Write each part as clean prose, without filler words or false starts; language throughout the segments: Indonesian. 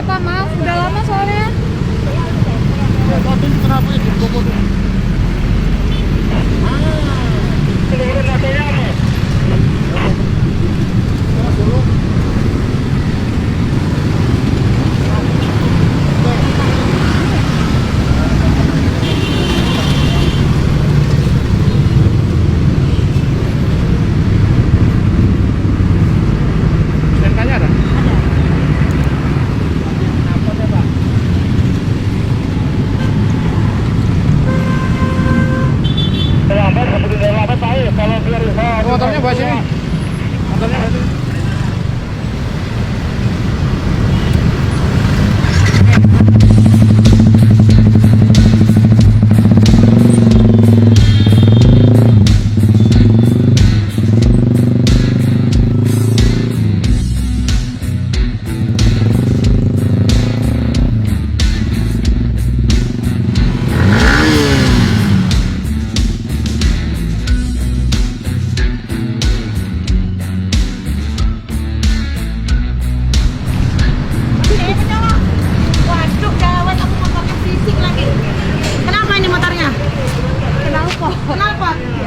ya Pak, maaf udah lama soalnya. Kenapa ya? Motornya bawa sini. Motornya bawa sini.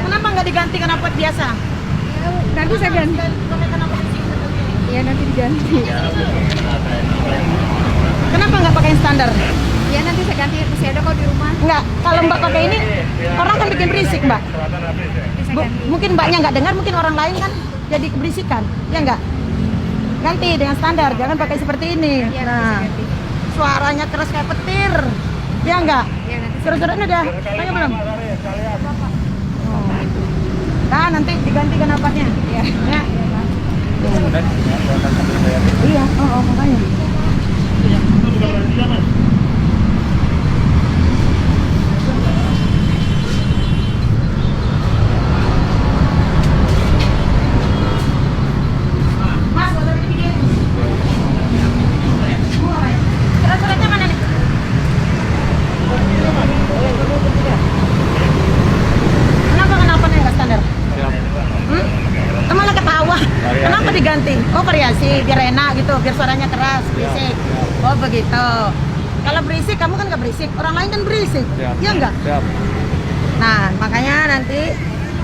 Kenapa nggak diganti knalpot biasa? Nanti saya ganti. Iya nanti diganti. Kenapa nggak pakai yang standar? Iya nanti saya ganti, masih ada kok di rumah. Nggak, kalau mbak pakai ini orang kan bikin berisik mbak. Mungkin mbaknya nggak dengar, mungkin orang lain kan jadi keberisikan, ya nggak? Ganti dengan standar, jangan pakai seperti ini. Ya, Nah, suaranya keras kayak petir, ya nggak? Ya, nanti Surat-suratnya udah, tanya belum? Nah, nanti diganti knalpotnya. ya. Ya. Iya, makanya. Mas, surat dibikin. Surat-suratnya mana nih? Kenapa knalpotnya nggak standar? Malah ketawa. Kenapa diganti? Oh variasi, biar enak gitu, biar suaranya keras, berisik. Oh begitu. Kalau berisik, kamu kan nggak berisik, orang lain kan berisik, iya nggak? Nah makanya nanti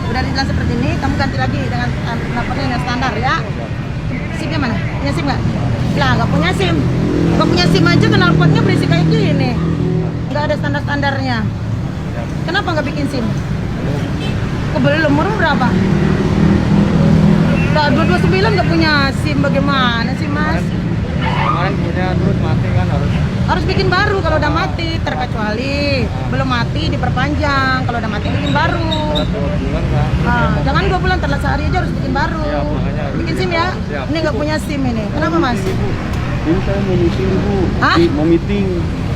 udah dibilang seperti ini, kamu ganti lagi dengan knalpotnya yang standar ya. SIM-nya mana? Punya SIM nggak? Lah nggak punya SIM. Nggak punya SIM aja knalpotnya berisik kayak gini. Nggak ada standar-standarnya. Kenapa nggak bikin SIM? Belum, umur berapa? Nah, 229 nggak punya SIM, bagaimana sih mas? Kemarin punya terus mati kan Harus bikin baru kalau udah mati, terkecuali belum mati diperpanjang, kalau udah mati bikin baru. 2 bulan kan. Nah, jangan 2 bulan, terlalu sehari aja harus bikin baru. Siap, makanya harus Bikin SIM ya? Siap. Ini nggak punya SIM ini, kenapa mas? Ini saya mau meeting Bu. Hah? Mau meeting.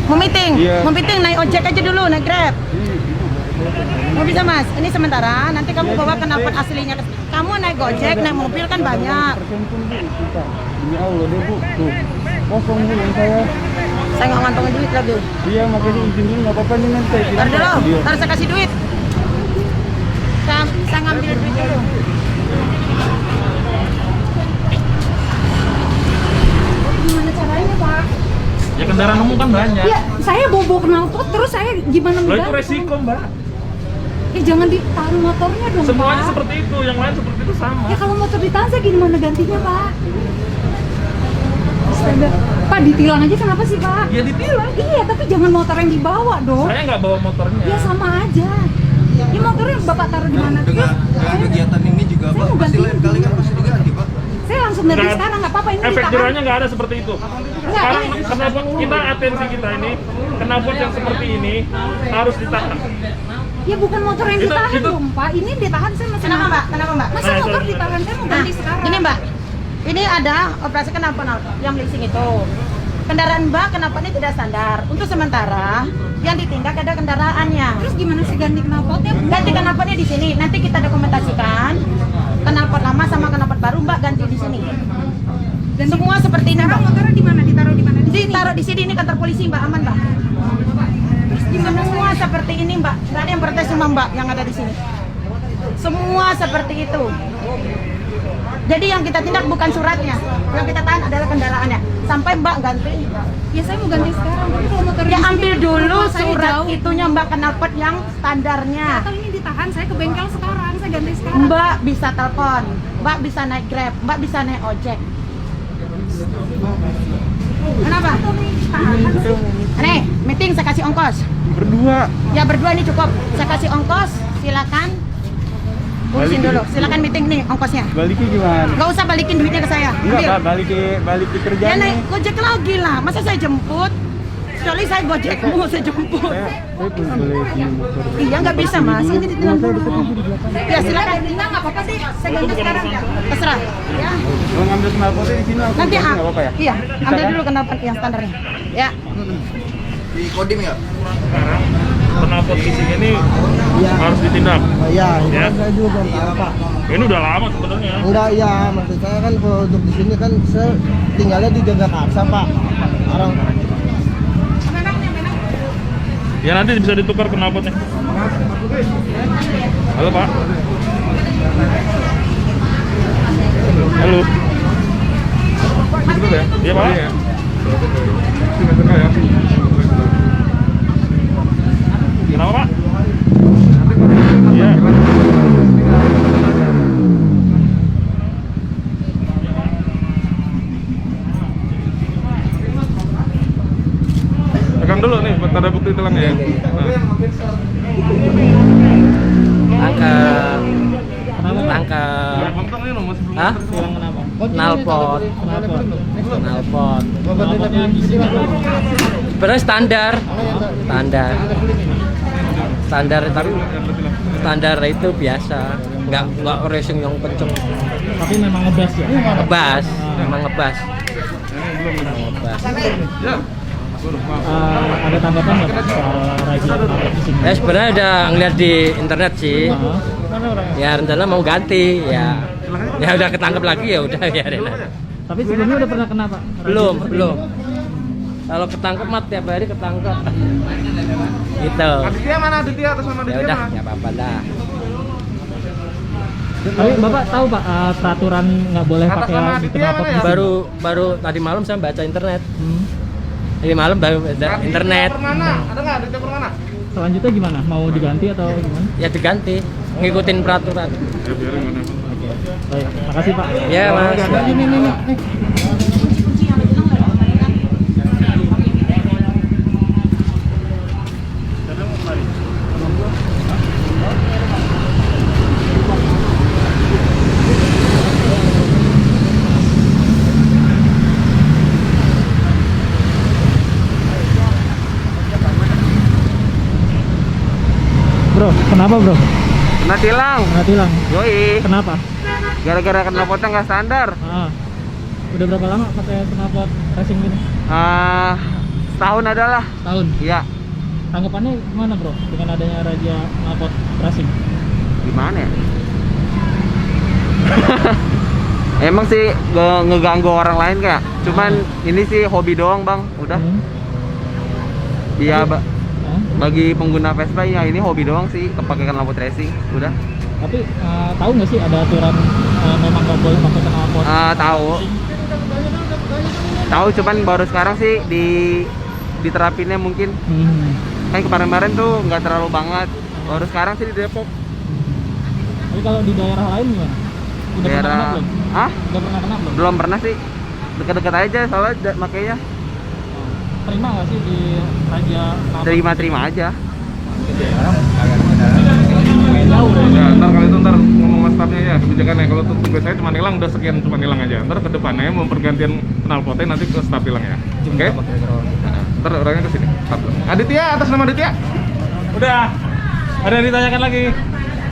Mau meeting? Iya. Mau meeting naik ojek aja dulu, naik Grab. Mau bisa mas? Ini sementara, nanti kamu bawa knalpot aslinya. Kamu naik gojek, naik mobil kan banyak. Ini Allah deh Bu. Tuh. Kosong Bu yang saya. Saya nggak ngantongin duit lagi. Iya makanya izin dulu nggak apa-apa nih nanti. Ntar dulu, Iya. ntar saya kasih duit. Saya ngambil duit dulu. Gimana caranya Pak? Ya kendaraan umum kan banyak. Ya saya bawa knalpot terus saya gimana Lo itu mengganggu? resiko mbak. Jangan ditaruh motornya dong Semuanya Pak. seperti itu, yang lain seperti itu sama. Ya kalau motor ditahan saya gimana gantinya Pak? Astaga. Pak ditilang aja kenapa sih Pak? Ya ditilang. Iya tapi jangan motor yang dibawa dong. Saya nggak bawa motornya. Ya sama aja. Ini motornya Bapak taruh di mana? Dengan kegiatan ini juga saya Pak, mau pasti ganti. lain kali kan pasti diganti Pak. Saya langsung ganti Nggak- sekarang nggak apa-apa ini Efek ditahan. jerahnya nggak ada seperti itu. Sekarang ini- kenapa kita atensi kita ini, kenapa yang seperti ini harus ditahan? Ya bukan motor yang Itu- ditahan itu- dong Pak. Ini ditahan saya masih. Kenapa mbak? Kenapa mbak? Masa Nah, motor itu- ditahan saya mau Nah, ganti sekarang. ini mbak, ini ada operasi knalpot yang leasing itu. Kendaraan mbak knalpotnya tidak standar. Untuk sementara yang ditindak ada kendaraannya. Terus gimana sih ganti knalpotnya? Ganti knalpotnya di sini. Nanti kita dokumentasikan knalpot lama sama knalpot baru mbak ganti di sini. Dan semua seperti ini Sekarang mbak. motornya di mana? Ditaruh di mana? Di sini. Ditaruh di sini, ini kantor polisi mbak, aman mbak. Terus gimana? Semua seperti ini mbak. Nggak ada yang protes sama mbak yang ada di sini. Semua seperti itu. Jadi yang kita tindak bukan suratnya, yang kita tahan adalah kendaraannya. sampai Mbak ganti. Ya saya mau ganti sekarang. Tapi kalau motor Ya di sini, ambil dulu rumah saya surat jauh. itunya Mbak knalpot yang standarnya. Atau ini ditahan, saya ke bengkel sekarang, saya ganti sekarang. Mbak bisa telepon, Mbak bisa naik Grab, Mbak bisa naik ojek. Kenapa? Nih, meeting saya kasih ongkos. Berdua. Ya berdua ini cukup. Saya kasih ongkos, silakan. Urusin dulu, silakan meeting nih ongkosnya. Baliknya gimana? Nggak usah balikin duitnya ke saya. Enggak, Ambil. Pak, balik ke Ya kerjaan. naik gojek lagi lah, masa saya jemput? Kecuali saya gojekmu, saya jemput. Saya pun boleh punya motor. Iya nggak bisa mas, ini ditinggal dulu. Ya silakan. Enggak apa-apa sih, saya ganti sekarang ya. Terserah. Ya. Kalau ngambil knalpotnya di sini aku Nanti ganti, nggak apa-apa ya? Iya, Bisa ambil kan? dulu knalpot yang standarnya. Ya. Di kodim ya? Sekarang knalpot bising ini harus ditindak. Iya, itu Ya. kan saya juga belum tahu Pak. Ini udah lama sebenarnya. Enggak, ya maksud saya kan kalau untuk di sini kan saya tinggalnya di Jagakarsa Pak. Sekarang Ya nanti bisa ditukar knalpotnya. Halo Pak. Halo. Betul ya? Iya Pak. Kenapa Pak? Iya. Pegang dulu nih, tanda bukti tilangnya ya. Tangkap. Tangkap. Hah? Nalpot. Nalpot. Sebenarnya standar. Standar tapi standar itu biasa. Nggak racing yang kenceng. Tapi memang ngebas ya? Ngebas, memang ngebas. Ngebas. Ada tanggapan nggak soal razia knalpot di sini? Ya sebenarnya udah ngeliat di internet sih. Ya rencana mau ganti ya. Ya udah ketangkep lagi ya udah biarin aja. Tapi sebelumnya udah pernah kena Pak? Belum. Kalau ketangkep mah tiap hari ketangkep. Gitu. Aditya mana Aditya atas nama Ya udah, ya apa-apa dah. Tapi Bapak tahu Pak peraturan nggak boleh pakai di knalpot? Baru tadi malam saya baca internet. Tadi malam baru baca internet. Ada nggak Aditya Permana? Selanjutnya gimana? Mau diganti atau gimana? Ya diganti, ngikutin peraturan. Ya biarin mana. Baik, makasih Pak. Ya mas. Bro, kenapa bro? Kena tilang. Kena tilang. Yoi. Kenapa? Gara-gara knalpotnya nggak standar. Udah berapa lama pakai knalpot racing ini? Setahun adalah. Tahun. Iya. Tanggapannya gimana bro dengan adanya razia knalpot racing? Gimana ya? Emang sih ngeganggu orang lain kayak. Cuman ini sih hobi doang bang. Udah. Iya bagi pengguna Vespa ya ini hobi doang sih kepake knalpot racing. Udah. Tapi tahu nggak sih ada aturan memang nggak boleh pakai knalpot? Tahu cuman baru sekarang sih diterapinnya mungkin. Kan kemarin-kemarin tuh nggak terlalu banget. Baru sekarang sih di Depok. Tapi kalau di daerah lain gimana? Udah pernah kena belum? Udah pernah kena belum? Belum pernah sih. Dekat-dekat aja soalnya makanya. Terima nggak sih di razia knalpot? Terima-terima aja. Ya, ntar ngomong sama stafnya ya kebijakannya. Kalau untuk tugas saya cuma nilang udah sekian cuma nilang aja. Ntar ke depannya mau pergantian knalpotnya nanti ke staf tilang ya. Oke? Ntar orangnya ke sini. Aditya atas nama Aditya. Udah. Ada yang ditanyakan lagi?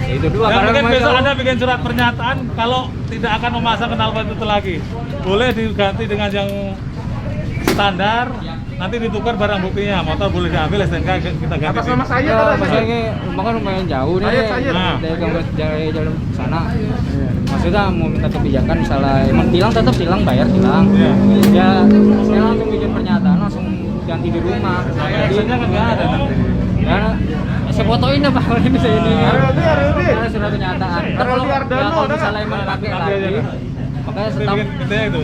Itu dua. Dan mungkin besok Anda bikin surat pernyataan kalau tidak akan memasang knalpot itu lagi. Boleh diganti dengan yang standar. Nanti ditukar barang buktinya, motor boleh diambil, STNK kita ganti. Atas nama saya Ya, maksudnya rumah kan lumayan jauh nih. Nah. Dari jalan sana. Maksudnya mau minta kebijakan misalnya emang tilang tetap tilang, bayar tilang. Iya. Ya, saya langsung bikin pernyataan langsung ganti di rumah. Biasanya kan nggak ada nanti. Karena saya fotoin apa ini bisa ini. Ardi. Ada surat pernyataan. Ardi Ardano, Kalau ada misalnya emang pakai Nanti aja, lagi, kan? Makanya Nanti stop. bikin intinya itu.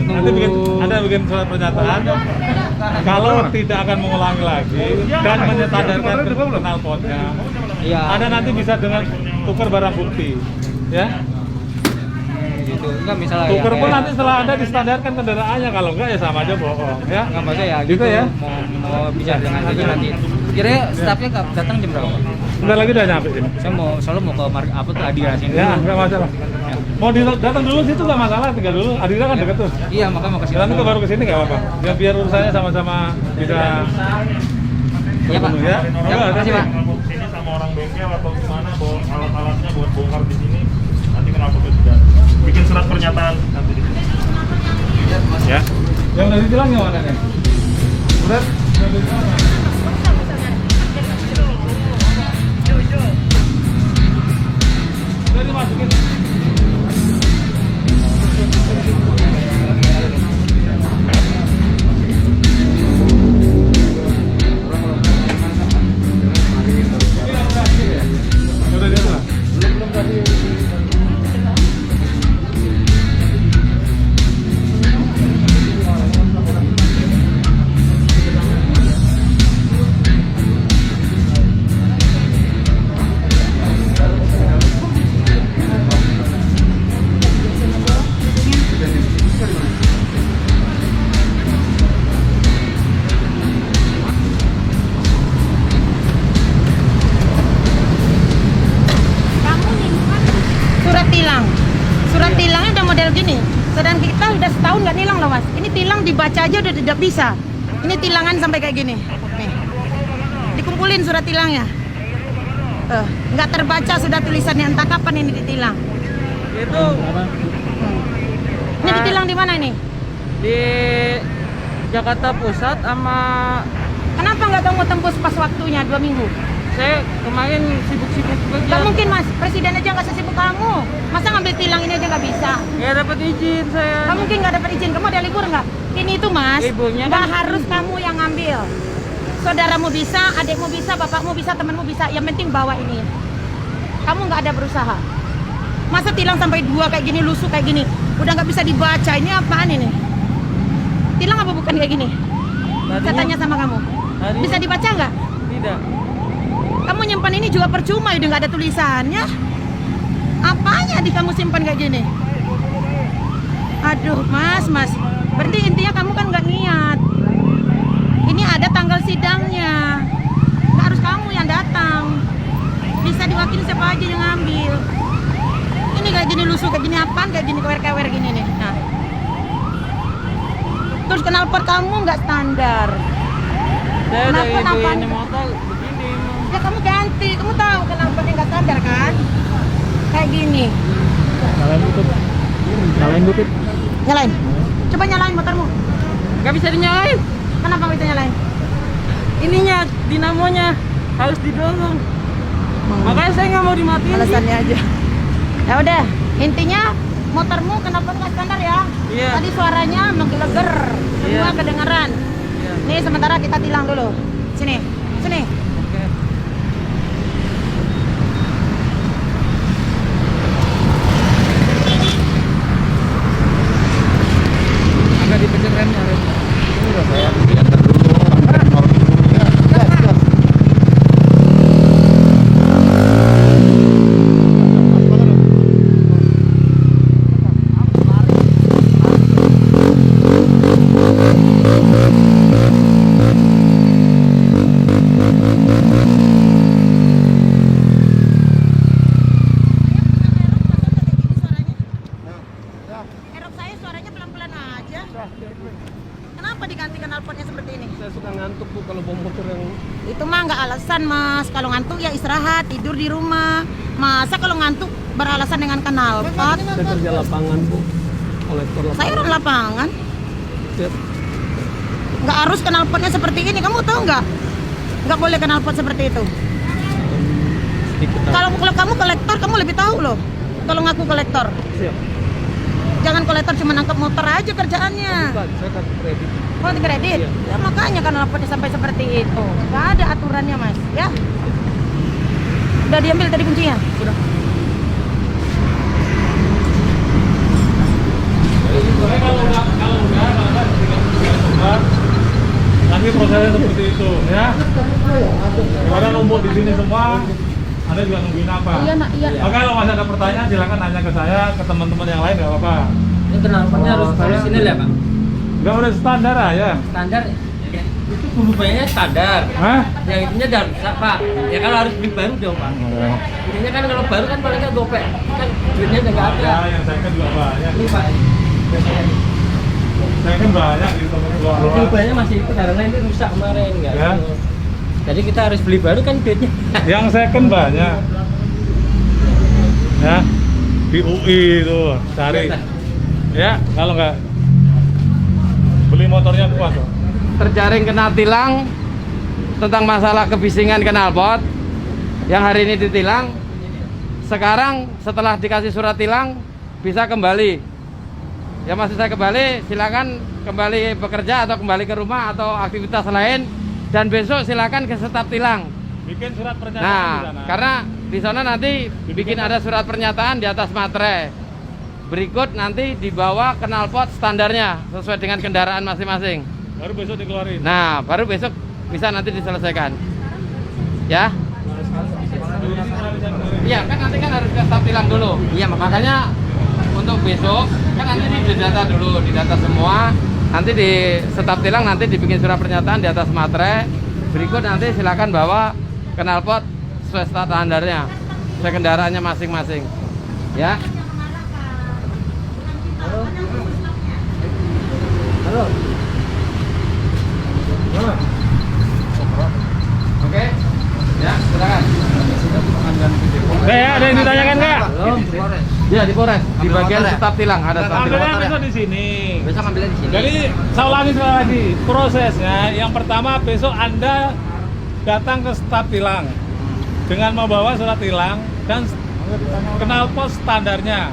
Nanti bikin surat pernyataan kalau tidak akan mengulangi lagi dan menyesadarkan knalpotnya. Iya. Anda nanti bisa dengan tukar barang bukti, ya. Gitu. Enggak misalnya Tukar ya, pun kayak- nanti setelah Anda distandarkan kendaraannya, kalau enggak ya sama aja bohong, ya. Enggak maksudnya ya Gitu ya. Mau bicara dengan aja nanti. Kira-kira staffnya datang jam berapa? Bentar lagi udah nyampe sini. Saya selalu mau ke apa tuh Adira sini. Ya, enggak masalah. Mau datang dulu situ nggak masalah, tinggal dulu. Adira kan dekat tuh. Iya, makanya mau ke sini. Nanti ke baru ke sini nggak apa-apa. Biar urusannya sama-sama bisa Iya, Pak. terpenuhi, ya. Ya, makasih, Pak. Sini sama orang bengkel atau gimana bawa alat-alatnya buat bongkar di sini. Nanti kenapa sudah bikin surat pernyataan nanti di sini. Ya. Yang udah ditilang yang mana nih? Udah? Udah dimasukin. Udah dia lah. Belum tadi. Surat tilangnya udah model gini. Sedang kita udah setahun nggak nilang loh mas. Ini tilang dibaca aja udah tidak bisa. Ini tilangan sampai kayak gini. Nih, dikumpulin surat tilangnya. Nggak terbaca sudah tulisannya, entah kapan ini ditilang. Itu Ini ditilang di mana ini? di Jakarta Pusat sama Kenapa nggak kamu tembus pas waktunya 2 minggu? saya kemarin sibuk-sibuk Gak kerja. mungkin mas, presiden aja nggak sesibuk kamu. Masa ngambil tilang ini aja nggak bisa? Nggak dapat izin saya. Kamu mungkin nggak dapat izin, kamu ada libur nggak? Ini itu mas, Liburnya nggak kan- harus kamu yang ngambil. Saudaramu bisa, adikmu bisa, bapakmu bisa, temanmu bisa. Yang penting bawa ini. Kamu nggak ada berusaha. Masa tilang sampai 2 kayak gini, lusuh kayak gini, udah nggak bisa dibaca. Ini apaan ini? Tilang apa bukan kayak gini? Saya Tadinya- tanya sama kamu. tadinya- Bisa dibaca nggak? Tidak. Kamu nyimpan ini juga percuma, udah nggak ada tulisannya. Apanya di kamu simpan kayak gini? Aduh, mas. Berarti intinya kamu kan nggak niat. Ini ada tanggal sidangnya. Nggak harus kamu yang datang. Bisa diwakili siapa aja yang ngambil. Ini kayak gini lusuh, kayak gini apaan? Kayak gini kewer-kewer gini nih. Nah. Terus knalpot kamu nggak standar. Saya udah Kenapa, ibuin kenapa? motor begini emang. Ya kamu ganti, kamu tahu knalpotnya nggak standar kan? Kayak gini. Nyalain butut. Nyalain butut. Nyalain. Coba nyalain motormu. Nggak bisa dinyalain. Kenapa nggak bisa nyalain? Ininya dinamonya harus didorong. Makanya saya nggak mau dimatiin. Alasannya aja. Ya udah, intinya motormu knalpot nggak standar ya. Iya. Tadi suaranya menggeleger, semua Iya. kedengeran. Iya. Nih sementara kita tilang dulu. Sini. Oke. Agak dipencet remnya. Erok saya suaranya pelan-pelan aja. Kenapa diganti knalpotnya seperti ini? Saya suka ngantuk bu kalau bawa motor yang Itu mah nggak alasan mas. Kalau ngantuk ya istirahat, tidur di rumah. Masa kalau ngantuk beralasan dengan knalpot? saya kerja lapangan bu, kolektor lapangan. Saya orang lapangan. Siap. Nggak harus knalpotnya seperti ini. Kamu tahu nggak? Nggak boleh knalpot seperti itu. Sedikit Kalau kamu kolektor, kamu lebih tahu loh. Kalau ngaku kolektor, siap. jangan kolektor cuma nangkep motor aja kerjaannya. Bukan, saya kartu kredit. Oh, di kredit. Iya. Ya makanya knalpotnya sampai seperti itu. Nggak ada aturannya mas. Ya. Udah diambil tadi kuncinya. Sudah. kalau nggak sebar, nanti prosesnya seperti itu ya. Karena numpuk di sini semua, Anda juga nungguin apa? Iya nak, iya. Oke, kalau masih ada pertanyaan silakan nanya ke saya, ke teman-teman yang lain nggak apa-apa. Ini knalpotnya harus ini lah Pak. Nggak udah standar aja. Standar itu bulu banyak standar. Hah? Yang itunya udah rusak Pak. Ya kalau harus beli baru dong Pak. Ininya kan kalau baru kan paling nggak gopek. Kan duitnya udah nggak ada. Ya, yang saya kan juga banyak. Ini Pak. Saya kan banyak di toko Bulu banyak masih itu karena ini rusak kemarin nggak. Ya. Jadi kita harus beli baru kan duitnya. Yang second banyak. Ya. Di UI itu cari. Ya, kalau nggak beli motornya puas kok. Terjaring kena tilang tentang masalah kebisingan knalpot yang hari ini ditilang. Sekarang setelah dikasih surat tilang bisa kembali. Ya masih saya kembali, silakan kembali bekerja atau kembali ke rumah atau aktivitas lain, dan besok silakan ke staf tilang. Bikin surat pernyataan Nah, di sana. karena di sana nanti bikin ada surat pernyataan di atas materai. Berikut nanti dibawa knalpot standarnya sesuai dengan kendaraan masing-masing. Baru besok dikeluarin. Nah, baru besok bisa nanti diselesaikan. Ya? Iya, kan nanti kan harus ke staf tilang dulu. Iya, makanya untuk besok kan nanti didata dulu, didata semua. Nanti di staf tilang nanti dibikin surat pernyataan di atas materai. Berikut nanti silakan bawa knalpot sesuai standarnya, sesuai kendaraannya masing-masing. Ya. Halo. Oke. Ya, silakan. Udah ya, ada yang ditanyakan nggak? Ya, di Polres, di bagian staf tilang ada staf tilang. Ambilnya besok di sini. Besok ambilnya di sini. Jadi saya ulangi sekali lagi prosesnya. Yang pertama besok Anda datang ke staf tilang dengan membawa surat tilang dan knalpot standarnya.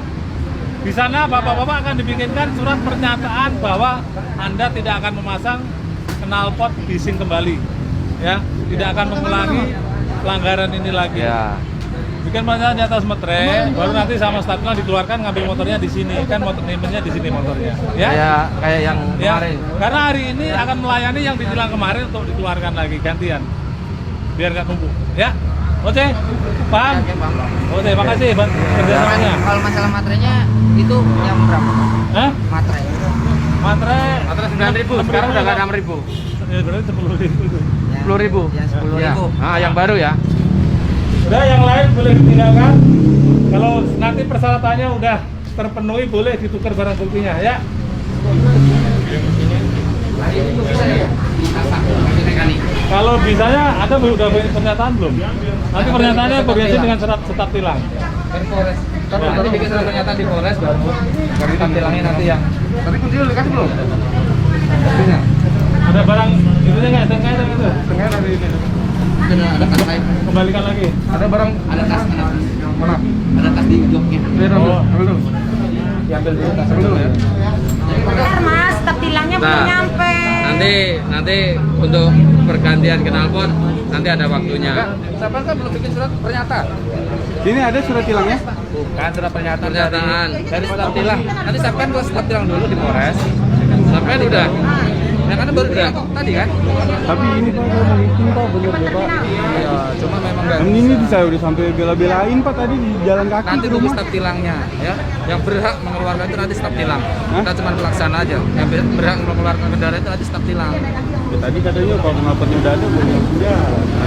Di sana bapak-bapak akan dibikinkan surat pernyataan bahwa Anda tidak akan memasang knalpot bising kembali, ya, tidak akan mengulangi pelanggaran ini lagi. Ya. Bikin pernyataan di atas materai, baru nanti sama staf tilang dikeluarkan ngambil motornya di sini, kan motor nimenya di sini motornya, ya. Kayak yang Ya, kemarin. karena hari ini akan melayani yang ditilang kemarin untuk dikeluarkan lagi gantian, biar nggak numpuk, ya. Oke, paham? Oke, makasih bang kerjasamanya. Kalau masalah materainya itu yang berapa? Hah? Materai. Materai 9.000, sekarang udah nggak 6.000. Ya, berarti 10.000 itu. 10.000. Yang 10.000. Ya. Ah, yang baru ya. Udah, yang lain boleh ditinggalkan. Kalau nanti persyaratannya udah terpenuhi, boleh ditukar barang buktinya, ya. Kalau bisanya ada udah pernyataan belum? Nanti pernyataannya koordinasi dengan surat staf tilang. Polres. Nanti bikin surat pernyataan di Polres baru staf tilangnya nanti yang. Tapi kunci udah dikasih belum? Ada barang itunya nggak? STNK itu? STNK dari ini. Ada tas lain. Kembalikan lagi. Ada barang Ada tas. mana? Ada tas di joknya. Oh. Ambil dulu. Diambil dulu, tas dulu ya. Bentar mas, staf tilangnya belum nyampe. Nanti untuk pergantian knalpot nanti ada waktunya. Siapa kan belum bikin surat pernyataan? Ini ada surat tilangnya? Bukan surat pernyataan dari staf tilang. Nanti sampean ke staf tilang dulu di Polres. Sampean udah. Ya kan baru udah tadi kan? Tapi ini Pak, saya mau izin Pak, bener ya Pak. Ya, cuma memang enggak. Ini saya udah sampai bela-belain Pak tadi di jalan kaki. Nanti ke tunggu rumah. staf tilangnya ya. Yang berhak mengeluarkan itu nanti staf tilang. Kita cuma pelaksana aja. Yang berhak mengeluarkan kendaraan itu nanti staf tilang. Ya, tadi katanya kalau knalpotnya udah ada boleh sudah.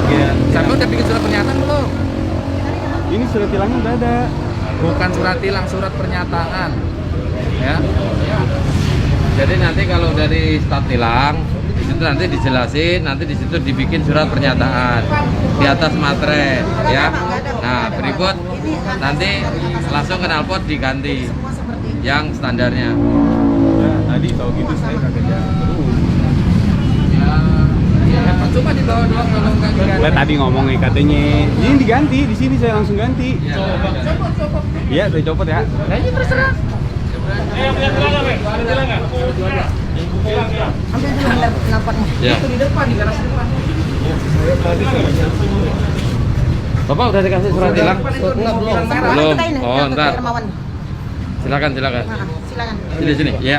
Iya. Sampai udah bikin surat pernyataan belum? Ini surat tilangnya udah ada. Bukan surat tilang, surat pernyataan. Ya. Jadi nanti kalau dari staf tilang di situ nanti dijelasin, nanti di situ dibikin surat pernyataan di atas materai, ya. Nah berikut nanti langsung knalpot diganti yang standarnya. Ya, tadi tahu gitu saya kagak jalan terus. Ya, cuma di bawah doang kalau nggak diganti. Saya tadi ngomongnya katanya ini diganti, di sini saya langsung ganti. Iya, saya copot ya. Nah ini terserah. Yang punya tilang nggak, Bang? Ada tilang nggak? Tilang ya. Ambil dulu knalpotnya. Ya. Itu di depan di garasi depan. Bapak udah dikasih surat tilang? Sekarang Belum. kita ini, Oh, yang ntar. Hermawan. Silakan. Silakan. Sini. Ya.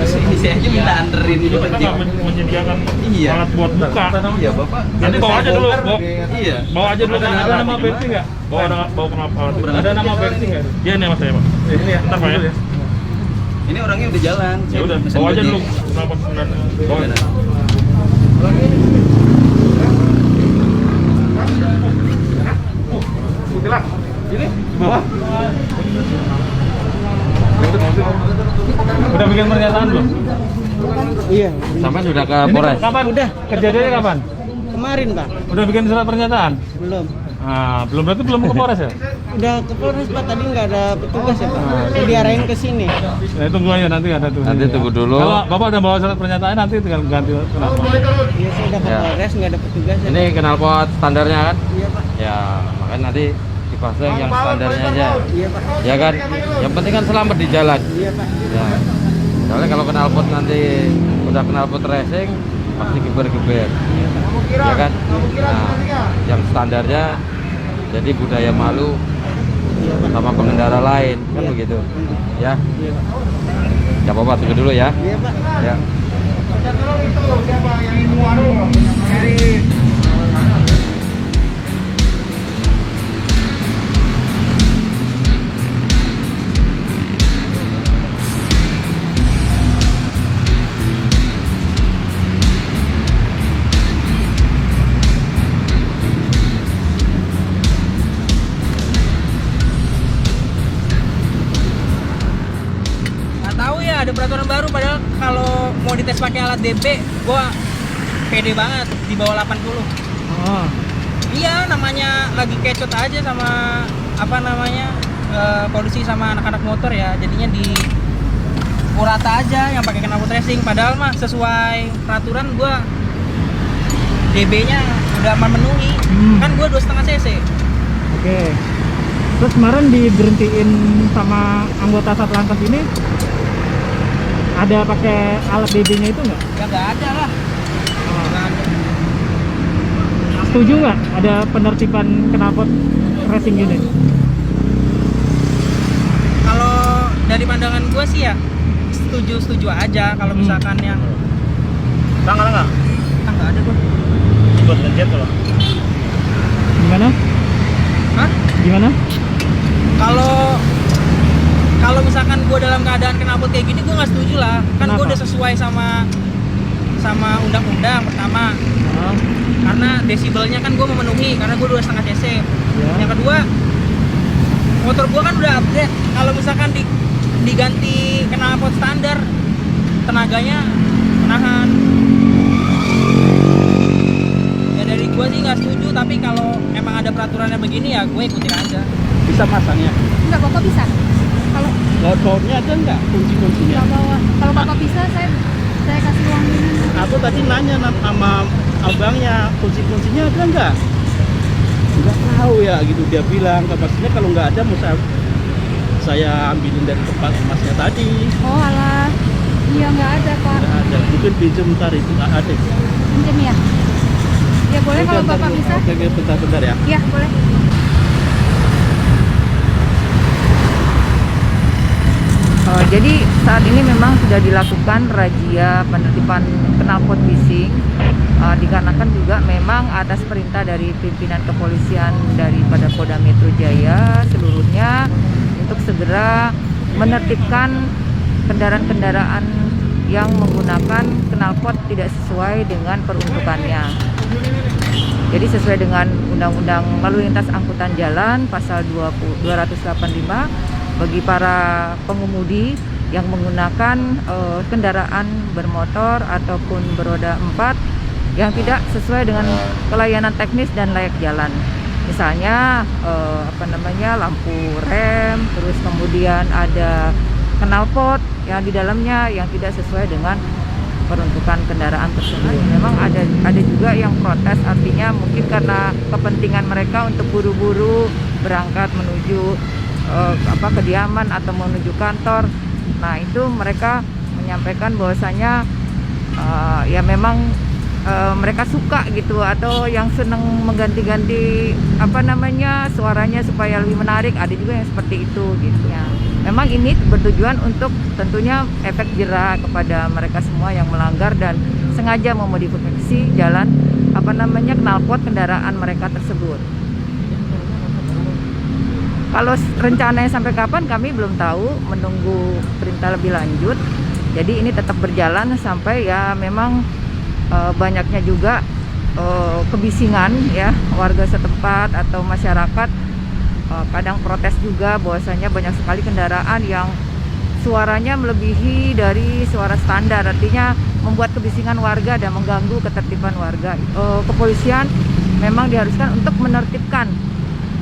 Ini saya aja minta anterin itu Kita nggak menyediakan Iya. alat buat buka. Iya bapak. Nanti bawa aja dulu, Iya. bawa aja dulu. Ada nama Pepsi nggak? Bawa kenapa alat itu? Ada nama Pepsi nggak? Iya nih mas saya pak. Ini ya. Ntar pak ya. Ini orangnya udah jalan. Ya udah, bawa aja dulu. Kenapa sebenarnya? Bawa. Putilah. Ini di bawah. Udah bikin pernyataan belum? Iya, Sampai sudah ke Ini Polres. kapan? Udah. Kejadiannya kapan? kemarin Pak. Udah bikin surat pernyataan? Belum. Ah, berarti belum ke Polres ya? Udah ke Polres Pak, tadi nggak ada petugas ya Pak. Saya diarahin ke sini. Ya, tunggu aja nanti ada tuh. Nanti tunggu dulu. Kalau Bapak udah bawa surat pernyataan nanti tinggal ganti kenapa? Iya, saya udah ke Ya. Polres nggak ada petugas ya. Ini knalpot standarnya kan? Iya Pak. Ya, makanya nanti dipasang yang standarnya aja. Iya Pak. Ya kan? Yang penting kan selamat di jalan. Iya Pak. Ya. Soalnya kalau knalpot nanti udah knalpot racing pasti geber-geber. Ya kan? Nah, yang standarnya jadi budaya malu sama pengendara lain kan begitu. Ya. Ya Bapak tunggu dulu ya. Iya Pak. Ya. Nggak tahu ya, ada peraturan baru. Padahal kalau mau dites pakai alat DB, gua pede banget di bawah 80. Oh. Iya, namanya lagi kecot aja sama apa namanya polisi sama anak-anak motor ya. Jadinya di rata aja yang pakai knalpot racing. Padahal mah sesuai peraturan gua DB-nya udah memenuhi. Kan gua 2,5 cc. Oke. Terus kemarin diberhentiin sama anggota Satlantas ini ada pakai alat DB-nya itu nggak? Ya nggak ada lah. Nggak ada. Setuju nggak ada penertiban knalpot racing unit? Kalau dari pandangan gue sih ya setuju aja. Kalau misalkan yang Tanggal nggak? nggak ada gue. Buat legend loh. Gimana? Hah? Gimana? Kalau misalkan gue dalam keadaan knalpot kayak gini gue nggak setuju lah. Kan gue Kenapa? udah sesuai sama undang-undang pertama. Oh, Karena desibelnya kan gue memenuhi karena gue 2,5 cc. ya. Yang kedua, motor gue kan udah update. Kalau misalkan diganti knalpot standar, tenaganya menahan. Ya dari gue sih nggak setuju, tapi kalau emang ada peraturannya begini ya gue ikutin aja. Bisa pasangnya. Enggak, Bapak bisa. Kalau Bautnya ada nggak kunci-kuncinya? nggak bawa, kalau Bapak bisa saya kasih uang ini. Aku tadi nanya sama abangnya kunci-kuncinya ada nggak? Nggak tahu ya gitu dia bilang. Maksudnya kalau nggak ada mau saya ambilin dari tempat emasnya tadi. Oh alah, iya nggak ada Pak. Nggak ada. Mungkin pinjam ntar itu nggak ada. Pinjam ya? Ya boleh kalau Bentar, Bapak bisa. Oke, bentar ya. Iya boleh. Jadi saat ini memang sudah dilakukan razia penertiban knalpot bising dikarenakan juga memang atas perintah dari pimpinan kepolisian daripada Polda Metro Jaya seluruhnya untuk segera menertibkan kendaraan-kendaraan yang menggunakan knalpot tidak sesuai dengan peruntukannya. Jadi sesuai dengan Undang-Undang Lalu Lintas Angkutan Jalan pasal 285 bagi para pengemudi yang menggunakan kendaraan bermotor ataupun beroda 4 yang tidak sesuai dengan pelayanan teknis dan layak jalan. Misalnya lampu rem, terus kemudian ada knalpot yang di dalamnya yang tidak sesuai dengan peruntukan kendaraan tersebut. Memang ada juga yang protes, artinya mungkin karena kepentingan mereka untuk buru-buru berangkat menuju kediaman atau menuju kantor. Nah itu mereka menyampaikan bahwasanya ya memang mereka suka gitu, atau yang seneng mengganti-ganti suaranya supaya lebih menarik, ada juga yang seperti itu gitu ya. Memang ini bertujuan untuk tentunya efek jera kepada mereka semua yang melanggar dan sengaja memodifikasi jalan knalpot kendaraan mereka tersebut. Kalau rencananya sampai kapan kami belum tahu, menunggu perintah lebih lanjut. Jadi ini tetap berjalan sampai ya memang banyaknya juga kebisingan ya warga setempat atau masyarakat kadang protes juga bahwasanya banyak sekali kendaraan yang suaranya melebihi dari suara standar, artinya membuat kebisingan warga dan mengganggu ketertiban warga. Kepolisian memang diharuskan untuk menertibkan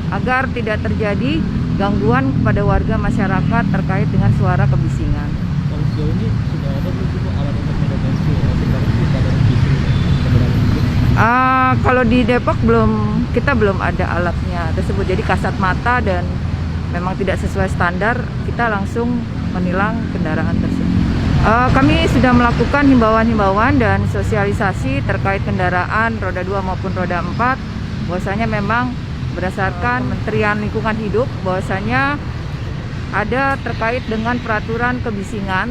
agar tidak terjadi gangguan kepada warga masyarakat terkait dengan suara kebisingan. Kalau sejauh ini sudah ada belum alat untuk mendeteksi pada bising kendaraan itu? Kalau di Depok kita belum ada alatnya tersebut. Jadi kasat mata dan memang tidak sesuai standar, kita langsung menilang kendaraan tersebut. Kami sudah melakukan himbauan-himbauan dan sosialisasi terkait kendaraan roda 2 maupun roda 4, bahwasanya memang berdasarkan Kementerian Lingkungan Hidup bahwasanya ada terkait dengan peraturan kebisingan.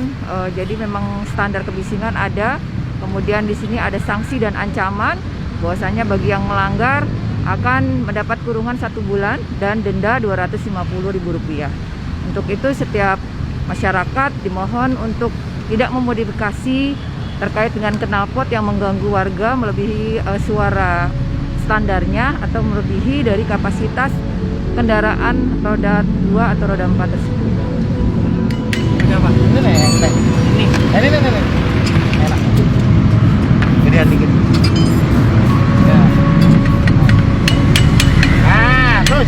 Jadi memang standar kebisingan ada, kemudian di sini ada sanksi dan ancaman bahwasanya bagi yang melanggar akan mendapat kurungan 1 bulan dan denda Rp250.000. Untuk itu setiap masyarakat dimohon untuk tidak memodifikasi terkait dengan knalpot yang mengganggu warga melebihi suara standarnya atau melebihi dari kapasitas kendaraan roda 2 atau roda 4 tersebut. Apa? Ini nih, ini. Enak. Gedean dikit. Ya. Terus.